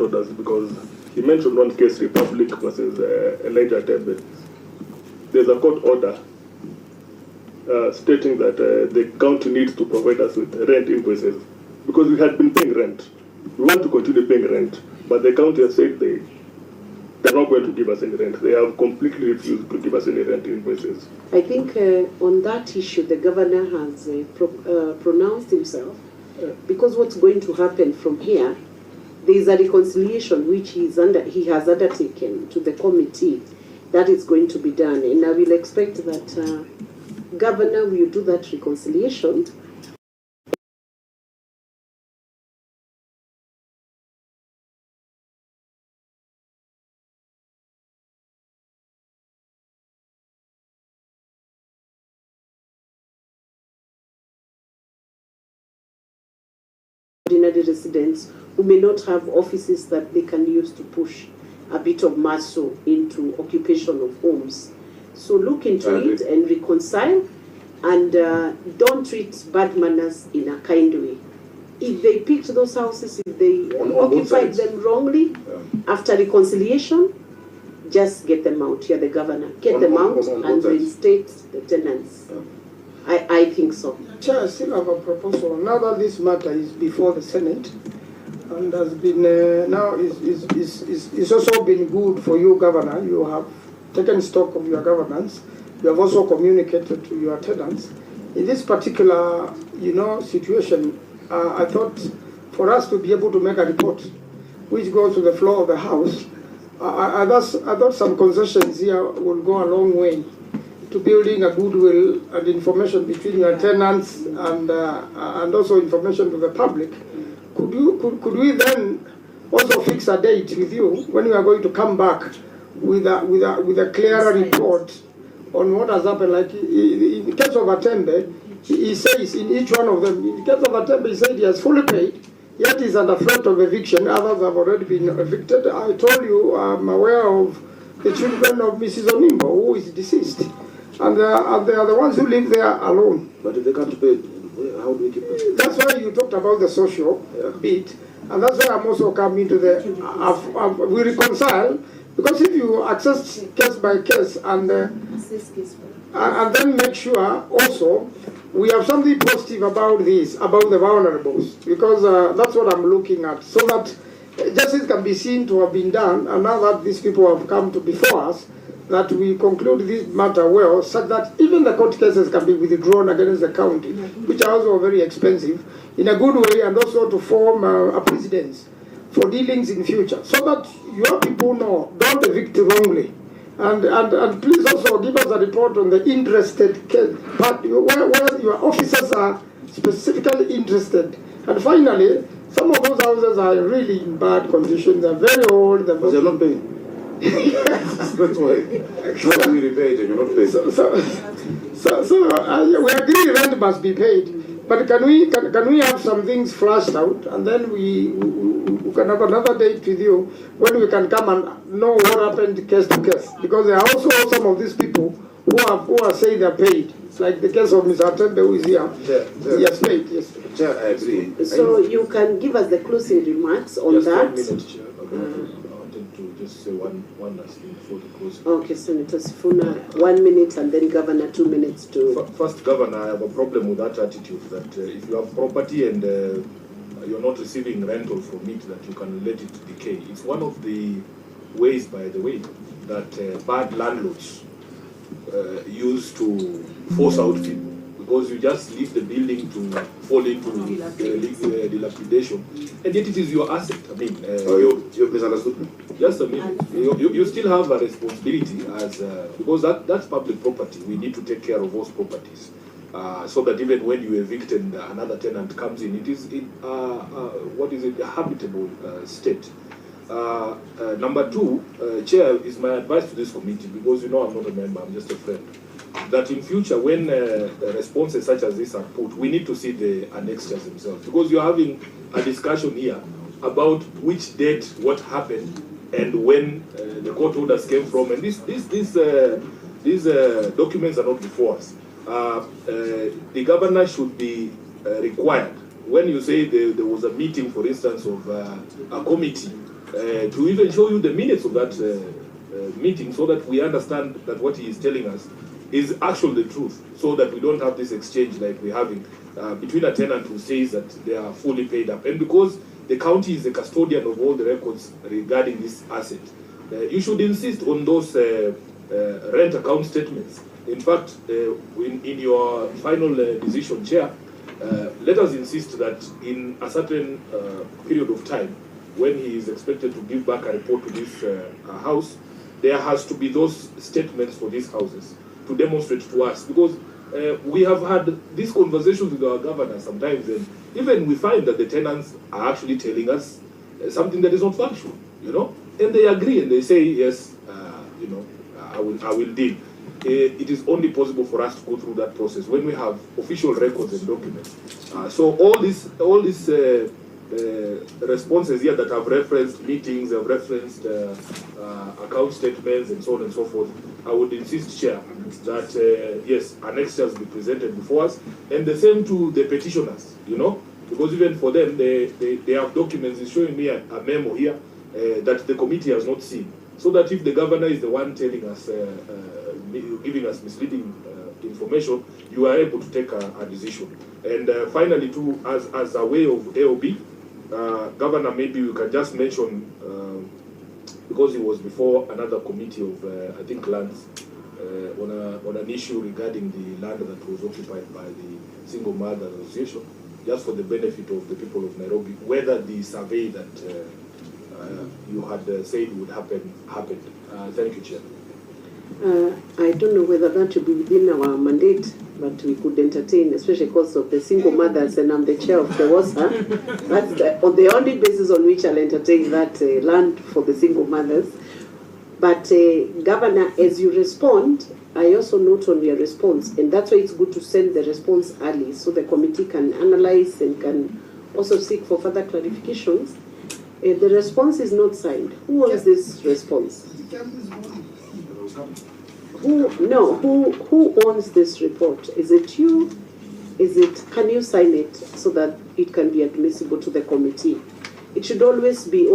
orders, because he mentioned one case, Republic versus Elijah Tebe. There's a court order stating that the county needs to provide us with rent invoices, because we had been paying rent. We want to continue paying rent, but the county has said they're not going to give us any rent. They have completely refused to give us any rent invoices. I think on that issue, the governor has pronounced himself, because what's going to happen from here, there is a reconciliation which he has undertaken to the committee that is going to be done, and I will expect that governor will do that reconciliation. Ordinary residents who may not have offices that they can use to push a bit of muscle into occupation of homes. So look into it and reconcile, and don't treat bad manners in a kind way. If they picked those houses, if they occupied them wrongly, after reconciliation, just get them out. You're the governor. Get them out and reinstate the tenants. I think so. Chair, I still have a proposal. Now that this matter is before the Senate, and has been now is also been good for you, Governor. You have taken stock of your governance. You have also communicated to your tenants. In this particular, situation, I thought for us to be able to make a report, which goes to the floor of the House, I thought some concessions here will go a long way to building a goodwill and information between your tenants and also information to the public. Could we then also fix a date with you when we are going to come back with a clearer report on what has happened? Like in the case of Atembe, he says in each one of them, in the case of Atembe, he said he has fully paid, yet he's under threat of eviction. Others have already been evicted. I told you I'm aware of the children of Mrs. Onimbo, who is deceased. And they are the ones who live there alone. But if they can't pay, how do we keep it? That's why you talked about the social bit. And that's why I'm also coming to the... we reconcile, because if you access case by case and then make sure also we have something positive about this, about the vulnerables, because that's what I'm looking at, so that justice can be seen to have been done, and now that these people have come to before us, that we conclude this matter well, such that even the court cases can be withdrawn against the county, which are also very expensive, in a good way, and also to form a precedence for dealings in future, so that your people know, don't evict wrongly. And please also give us a report on the interested case, but where your officers are specifically interested. And finally, some of those houses are really in bad condition. They're very old. They're not paying. That's why. How do we repay it and you're not paying? So we agree rent must be paid, but can we have some things flashed out, and then we can have another date with you when we can come and know what happened case to case, because there are also some of these people who are saying they're paid, like the case of Mr. Atembe, who is here. Yes, paid. Yes. Chair, I agree. So you can give us the closing remarks on just that. 1 minute, Chair. I wanted to just say one last thing before the closing. Okay, Sen.Sifuna, 1 minute, and then Governor 2 minutes to... First, Governor, I have a problem with that attitude that if you have property and you're not receiving rental from it, that you can let it decay. It's one of the ways, by the way, that bad landlords use to force out people, because you just leave the building to fall into dilapidation, and yet it is your asset. I mean, you misunderstood me? Just a minute. You still have a responsibility as because that's public property. We need to take care of those properties, so that even when you evict and another tenant comes in, it is in a habitable state. Number two, Chair, is my advice to this committee, because I'm not a member, I'm just a friend, that in future when responses such as this are put, we need to see the annexures themselves, because you're having a discussion here about which date what happened and when the court orders came from, and these documents are not before us. The governor should be required, when you say there was a meeting, for instance, of a committee to even show you the minutes of that meeting, so that we understand that what he is telling us is actually the truth, so that we don't have this exchange like we're having between a tenant who says that they are fully paid up. And because the county is the custodian of all the records regarding this asset, you should insist on those rent account statements. In fact, in your final decision, Chair, let us insist that in a certain period of time, when he is expected to give back a report to this house, there has to be those statements for these houses to demonstrate to us, because we have had these conversations with our governor sometimes, and even we find that the tenants are actually telling us something that is not factual, you know, and they agree and they say, yes, you know, I will deal. It is only possible for us to go through that process when we have official records and documents. So all these responses here that have referenced meetings, have referenced account statements and so on and so forth, I would insist, Chair, that yes, annexures be presented before us, and the same to the petitioners, you know, because even for them, they have documents. It's showing me a memo here that the committee has not seen, so that if the governor is the one telling us, giving us misleading information, you are able to take a decision. And finally, too, as a way of AOB, Governor, maybe you can just mention, because he was before another committee of, I think, lands, on an issue regarding the land that was occupied by the Single Mother Association, just for the benefit of the people of Nairobi, whether the survey that you had said would happen happened. Thank you, Chair. I don't know whether that should be within our mandate, but we could entertain, especially because of the single mothers, and I'm the chair of the WASA. That's the only basis on which I'll entertain that land for the single mothers. But Governor, as you respond, I also note on your response, and that's why it's good to send the response early, so the committee can analyze and can also seek for further clarifications. The response is not signed. Who owns this response? Who owns this report? Is it you? Can you sign it so that it can be admissible to the committee? It should always be